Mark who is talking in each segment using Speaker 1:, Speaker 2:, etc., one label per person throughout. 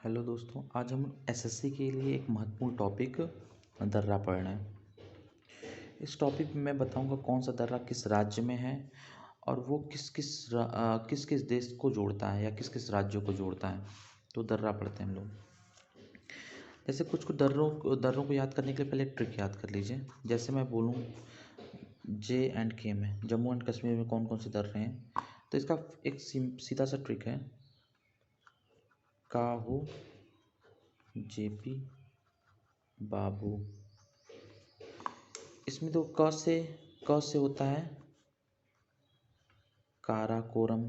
Speaker 1: Hello दोस्तों, आज हम एसएससी के लिए एक महत्वपूर्ण टॉपिक दर्रा पढ़ रहे हैं। इस टॉपिक में मैं बताऊंगा कौन सा दर्रा किस राज्य में है और वो किस किस देश को जोड़ता है या किस किस राज्यों को जोड़ता है। तो दर्रा पढ़ते हैं हम लोग। जैसे कुछ कुछ दर्रों को याद करने के लिए पहले ट्रिक याद कर लीजिए। जैसे मैं बोलूँ J&K में, जम्मू एंड कश्मीर में कौन कौन से दर्रे हैं, तो इसका एक सीधा सा ट्रिक है। काहो, जेपी, बाबू। इसमें तो क से होता है काराकोरम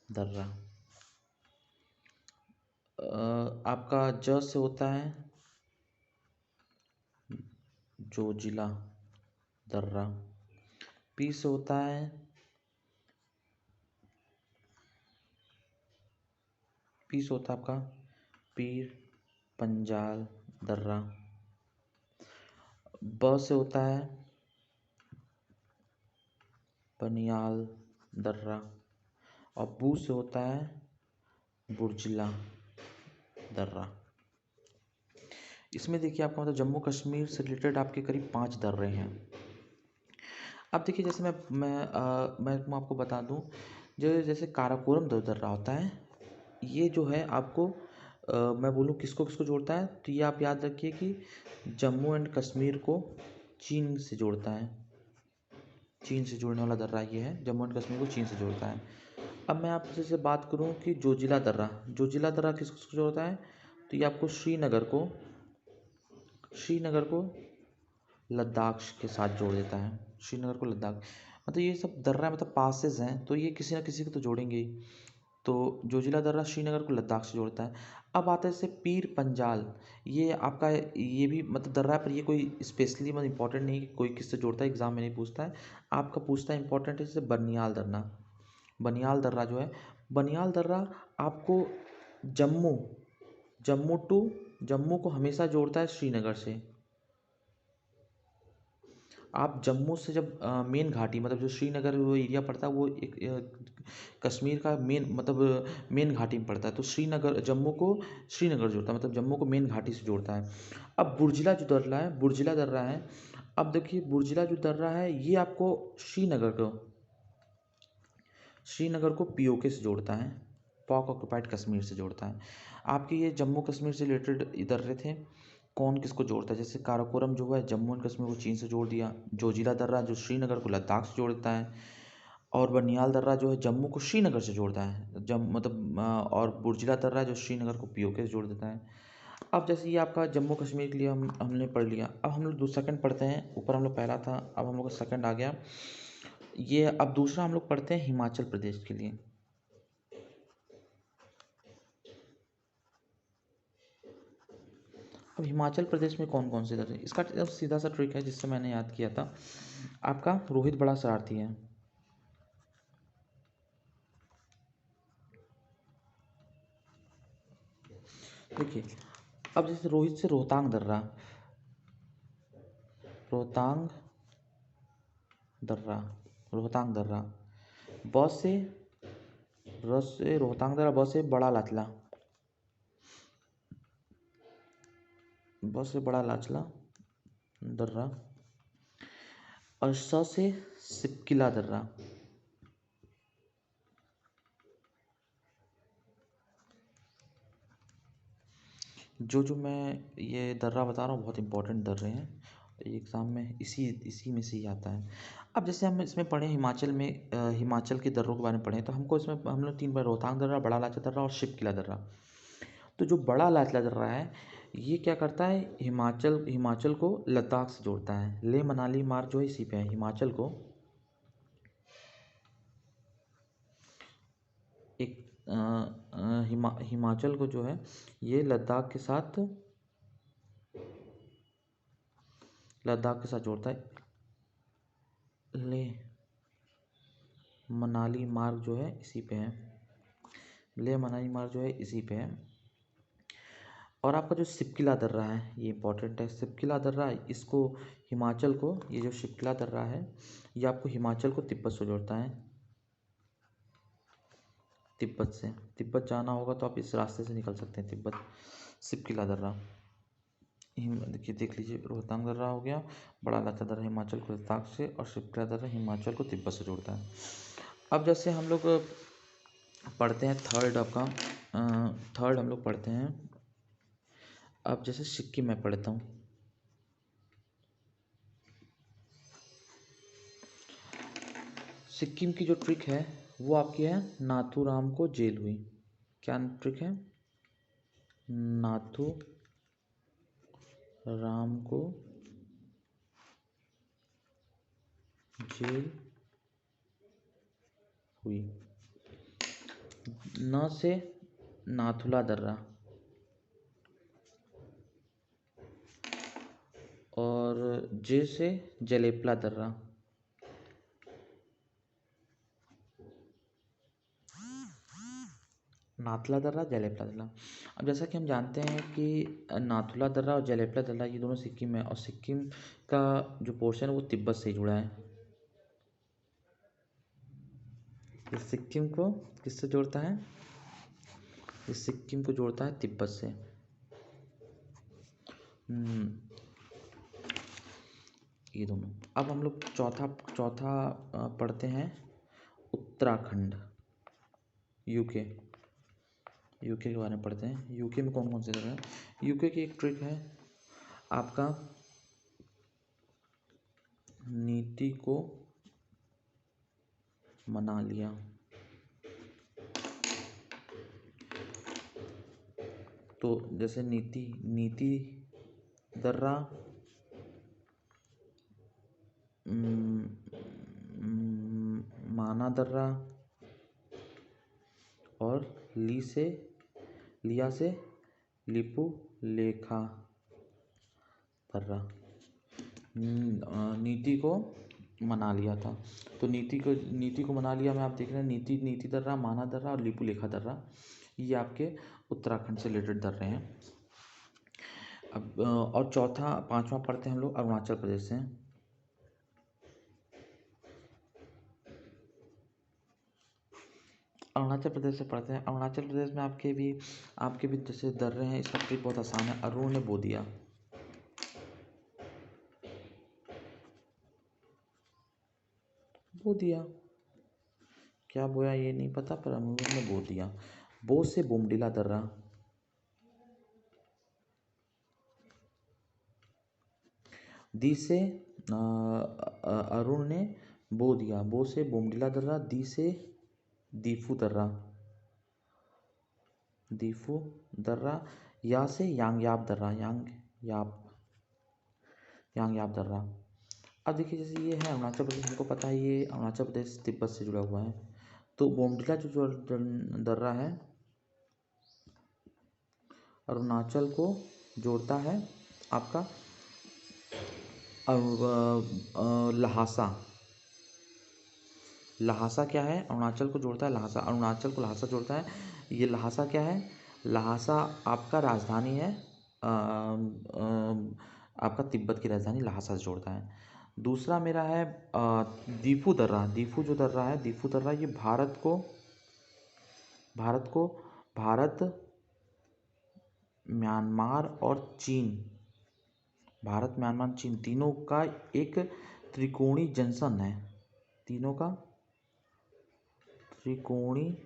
Speaker 1: दर्रा। आपका ज से होता है जोजिला दर्रा। पी से होता है आपका पीर पंजाल दर्रा। ब से होता है बनियाल दर्रा और बू से होता है बुर्जिला दर्रा। इसमें देखिए आपका मतलब जम्मू कश्मीर से रिलेटेड आपके करीब 5 दर्रे हैं। अब देखिए, जैसे मैं आपको बता दूं, जो जैसे काराकोरम दर्रा होता है, ये जो है आपको मैं बोलूँ किसको किसको जोड़ता है, तो ये आप याद रखिए कि जम्मू एंड कश्मीर को चीन से जोड़ता है। चीन से जोड़ने वाला दर्रा ये है, जम्मू एंड कश्मीर को चीन से जोड़ता है। अब मैं आपसे से बात करूं कि जोजिला दर्रा किसको किसको जोड़ता है, तो ये आपको श्रीनगर को लद्दाख के साथ जोड़ देता है। श्रीनगर को लद्दाख, मतलब ये सब दर्रा मतलब पासेस हैं, तो ये किसी ना किसी को तो जोड़ेंगे ही। तो जोजिला दर्रा श्रीनगर को लद्दाख से जोड़ता है। अब आता है जैसे पीर पंजाल, ये आपका ये भी मतलब दर्रा है, पर ये कोई स्पेशली मतलब इंपॉर्टेंट नहीं कि कोई किससे जोड़ता है, एग्जाम में नहीं पूछता है। आपका पूछता है इंपॉर्टेंट है जैसे बनियाल दर्रा जो है, बनियाल दर्रा आपको जम्मू जम्मू को हमेशा जोड़ता है श्रीनगर से। आप जम्मू से जब मेन घाटी मतलब जो श्रीनगर वो एरिया पड़ता है, वो एक कश्मीर का मेन घाटी में पड़ता है, तो जम्मू को श्रीनगर जोड़ता है, मतलब जम्मू को मेन घाटी से जोड़ता है। अब बुर्जिला दर्रा है। अब देखिए बुर्जिला जो दर्रा है, ये आपको श्रीनगर को पीओके से जोड़ता है, पाक ऑक्युपाइड कश्मीर से जोड़ता है। आपके ये जम्मू कश्मीर से रिलेटेड दर्रे थे, कौन किसको जोड़ता है। जैसे काराकोरम जो है जम्मू एंड कश्मीर को चीन से जोड़ दिया। जोजिला दर्रा जो श्रीनगर को लद्दाख से जोड़ता है। और बनियाल दर्रा जो है जम्मू को श्रीनगर से जोड़ता है, और बुर्जिला दर्रा जो श्रीनगर को पीओके से जोड़ देता है। अब जैसे ये आपका जम्मू कश्मीर के लिए हमने पढ़ लिया। अब हम लोग सेकंड पढ़ते हैं। ऊपर हम लोग पहला था, अब हम लोग का सेकंड आ गया ये। अब दूसरा हम लोग पढ़ते हैं हिमाचल प्रदेश के लिए। अब हिमाचल प्रदेश में कौन कौन से दर्रे, इसका सीधा सा ट्रिक है जिससे मैंने याद किया था। आपका रोहित बड़ा शरारती है। देखिए, अब जैसे रोहित से रोहतांग दर्रा रोहतांग दर्रा। बस से रोहतांग दर्रा, बस से बड़ा लाचला दर्रा। और स से सिपकिला दर्रा। जो मैं ये दर्रा बता रहा हूँ बहुत इंपॉर्टेंट दर्रे हैं, एग्ज़ाम में इसी में से ही आता है। अब जैसे हम इसमें पढ़े हिमाचल के दर्रों के बारे में पढ़े, तो हमको इसमें हम लोग 3 बार रोहतांग दर्रा, बड़ा लाचला दर्रा और शिपकिला दर्रा। तो जो बड़ा लाचला दर्रा है, ये क्या करता है, हिमाचल को लद्दाख से जोड़ता है। लेह मनाली मार्ग जो है इसी पे है। एक हिमाचल को जो है ये लद्दाख के साथ जोड़ता है। लेह मनाली मार्ग जो है इसी पे है। और आपका जो सिपकिला दर्रा है ये इंपॉर्टेंट है। सिपकिला दर्रा इसको हिमाचल को, ये जो सिपकिला दर्रा है ये आपको हिमाचल को तिब्बत से जोड़ता है। तिब्बत से। तिब्बत जाना होगा तो आप इस रास्ते से निकल सकते हैं। तिब्बत, सिपकिला दर्रा, देखिए देख लीजिए, रोहतांग दर्रा हो गया, बड़ा लाचा दर्रा हिमाचल को लद्दाख से, और सिपकिला दर्रा हिमाचल को तिब्बत से जोड़ता है। अब जैसे हम लोग पढ़ते हैं थर्ड आपका, थर्ड हम लोग पढ़ते हैं। अब जैसे सिक्किम में पढ़ता हूँ। सिक्किम की जो ट्रिक है वो आपकी है, नाथूराम को जेल हुई। क्या ट्रिक है? नाथू राम को जेल हुई। न से नाथुला दर्रा, और जे से जलेपला दर्रा। नाथुला दर्रा, जलेपला दर्रा। अब जैसा कि हम जानते हैं कि नाथुला दर्रा और जलेपला दर्रा ये दोनों सिक्किम में, और सिक्किम का जो पोर्शन है वो तिब्बत से जुड़ा है। इस सिक्किम को किससे जोड़ता है? इस सिक्किम को जोड़ता है तिब्बत से। ये दोनों। अब हम लोग चौथा पढ़ते हैं, उत्तराखंड, यूके। यूके के बारे में पढ़ते हैं। यूके में कौन कौन से जगह है? यूके की एक ट्रिक है आपका, नीति को मना लिया। तो जैसे नीति दर्रा, माना दर्रा, और लिया से लिपु लेखा दर्रा। नीति को मना लिया था। तो नीति को मना लिया में आप देख रहे हैं, नीति दर्रा, माना दर्रा और लिपु लेखा दर्रा, ये आपके उत्तराखंड से रिलेटेड दर्रे हैं। अब और पांचवा पढ़ते हैं हम लोग अरुणाचल प्रदेश से। अरुणाचल प्रदेश से पढ़ते हैं। अरुणाचल प्रदेश में आपके भी जैसे दर्रे हैं। इसका ट्रिक बहुत आसान है। अरुण ने बो दिया, क्या बोया ये नहीं पता, पर अरुण ने बो दिया। बो से बोमडिला दर्रा, दी से अरुण ने बो दिया, बो से बोमडिला दर्रा, दी से दीफू दर्रा, या से यांगयाप दर्रा, यांगयाप दर्रा। अब देखिए जैसे ये है अरुणाचल प्रदेश, हमको पता है ये अरुणाचल प्रदेश तिब्बत से जुड़ा हुआ है। तो बोमडिला जो दर्रा है अरुणाचल को जोड़ता है आपका लहासा क्या है? अरुणाचल को जोड़ता है लहासा, अरुणाचल को लहासा जोड़ता है। ये लहासा क्या है? लहासा आपका राजधानी है, आपका तिब्बत की राजधानी लहासा से जोड़ता है। दूसरा मेरा है दीफू दर्रा। दीफू जो दर्रा है, दीफू दर्रा ये भारत, म्यांमार और चीन, भारत, म्यांमार, चीन तीनों का एक त्रिकोणीय जंक्शन है। तीनों का त्रिकोणीय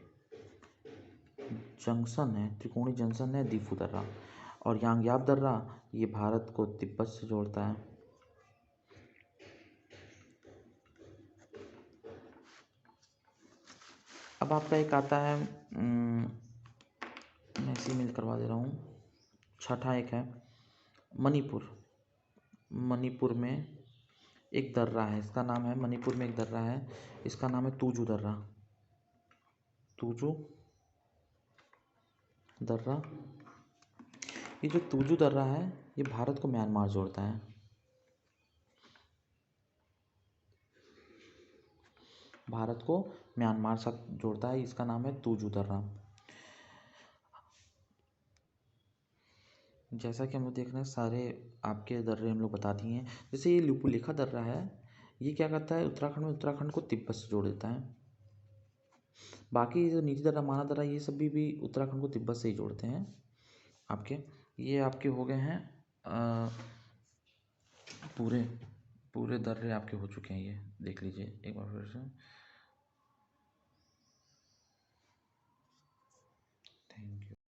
Speaker 1: जंक्शन है दीफू दर्रा। और यांगयाप दर्रा ये भारत को तिब्बत से जोड़ता है। अब आपका एक आता है, मैं इसी में करवा दे रहा हूँ। छठा एक है मणिपुर में एक दर्रा है, इसका नाम है, मणिपुर में एक दर्रा है, इसका नाम है तूजू दर्रा। ये जो तूजू दर्रा है ये भारत को म्यांमार जोड़ता है। भारत को म्यांमार साथ जोड़ता है, इसका नाम है तूजू दर्रा। जैसा कि हम लोग देख रहे हैं सारे आपके दर्रे हम लोग बता दिए हैं। जैसे ये लिपुलेखा दर्रा है, ये क्या करता है उत्तराखंड को तिब्बत से जोड़ देता है। बाकी जो नीति दर्रा, माना दर्रा, ये सब भी उत्तराखंड को तिब्बत से ही जोड़ते हैं आपके। ये आपके हो गए हैं पूरे पूरे दर्रे आपके हो चुके हैं, ये देख लीजिए एक बार फिर से।